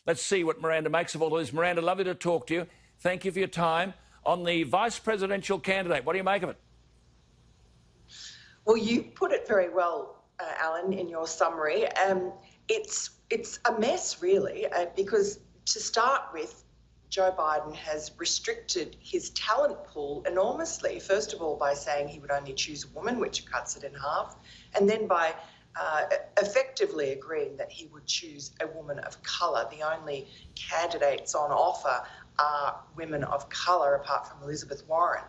Let's see what Miranda makes of all this. Miranda, lovely to talk to you. Thank you for your time. On the vice presidential candidate, what do you make of it? Well, you put it very well, Alan, in your summary. It's a mess, really, because to start with, Joe Biden has restricted his talent pool enormously, first of all by saying he would only choose a woman, which cuts it in half, and then by effectively agreeing that he would choose a woman of colour. The only candidates on offer are women of colour, apart from Elizabeth Warren.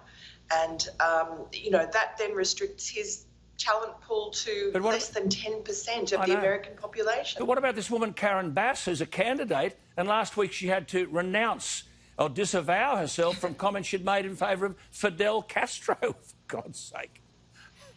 And, that then restricts his talent pool to less than 10% of the American population. But what about this woman, Karen Bass, who's a candidate, and last week she had to renounce or disavow herself from comments she'd made in favour of Fidel Castro, for God's sake.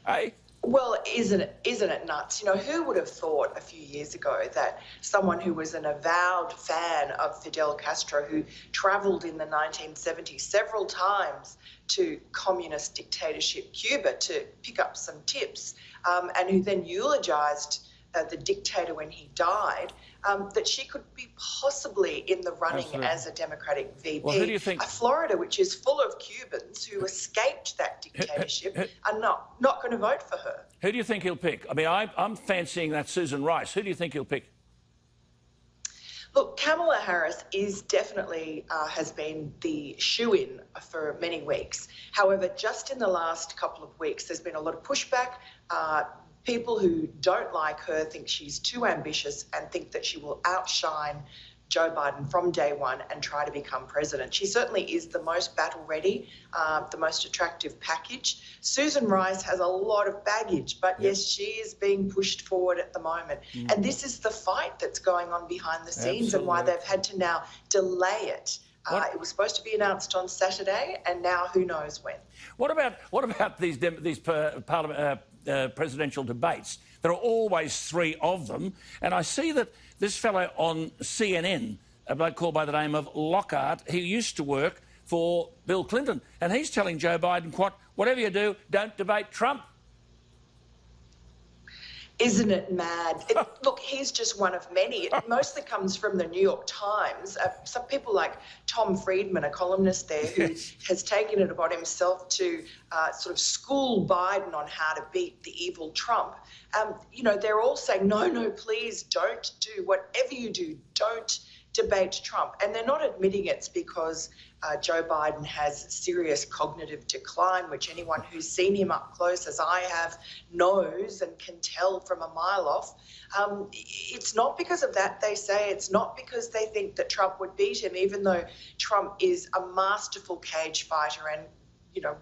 Hey? Well, isn't it nuts? Who would have thought a few years ago that someone who was an avowed fan of Fidel Castro, who travelled in the 1970s several times to communist dictatorship Cuba to pick up some tips, and who then eulogised the dictator when he died, that she could be possibly in the running as a Democratic VP. Well, who do you think? Florida, which is full of Cubans who escaped that dictatorship, are not going to vote for her. Who do you think he'll pick? I mean, I'm fancying that Susan Rice. Who do you think he'll pick? Look, Kamala Harris is definitely has been the shoo-in for many weeks. However, just in the last couple of weeks, there's been a lot of pushback. People who don't like her think she's too ambitious and think that she will outshine Joe Biden from day one and try to become president. She certainly is the most battle-ready, the most attractive package. Susan Rice has a lot of baggage, but yes, she is being pushed forward at the moment. And this is the fight that's going on behind the scenes and why they've had to now delay it. It was supposed to be announced on Saturday, and now who knows when. What about these presidential debates? There are always three of them, and I see that this fellow on CNN, a bloke called by the name of Lockhart, he used to work for Bill Clinton, and he's telling Joe Biden, whatever you do, don't debate Trump. Isn't it mad? Look, he's just one of many. It mostly comes from the New York Times. Some people like Tom Friedman, a columnist there, who has taken it upon himself to sort of school Biden on how to beat the evil Trump. They're all saying, no, please don't do whatever you do, don't debate Trump. And they're not admitting it's because Joe Biden has serious cognitive decline, which anyone who's seen him up close, as I have, knows and can tell from a mile off. It's not because of that, they say. It's not because they think that Trump would beat him, even though Trump is a masterful cage fighter and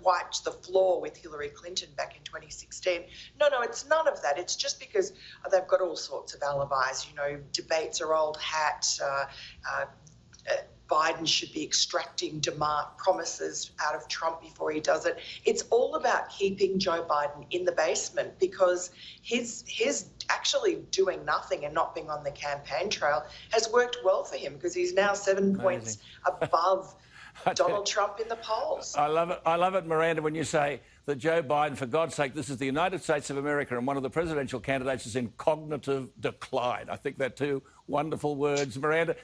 wiped the floor with Hillary Clinton back in 2016. No, it's none of that. It's just because they've got all sorts of alibis. Debates are old hat. Biden should be extracting promises out of Trump before he does it. It's all about keeping Joe Biden in the basement because his actually doing nothing and not being on the campaign trail has worked well for him because he's now 7 points above Donald Trump in the polls. I love it, Miranda, when you say that Joe Biden, for God's sake, this is the United States of America and one of the presidential candidates is in cognitive decline. I think they're two wonderful words, Miranda.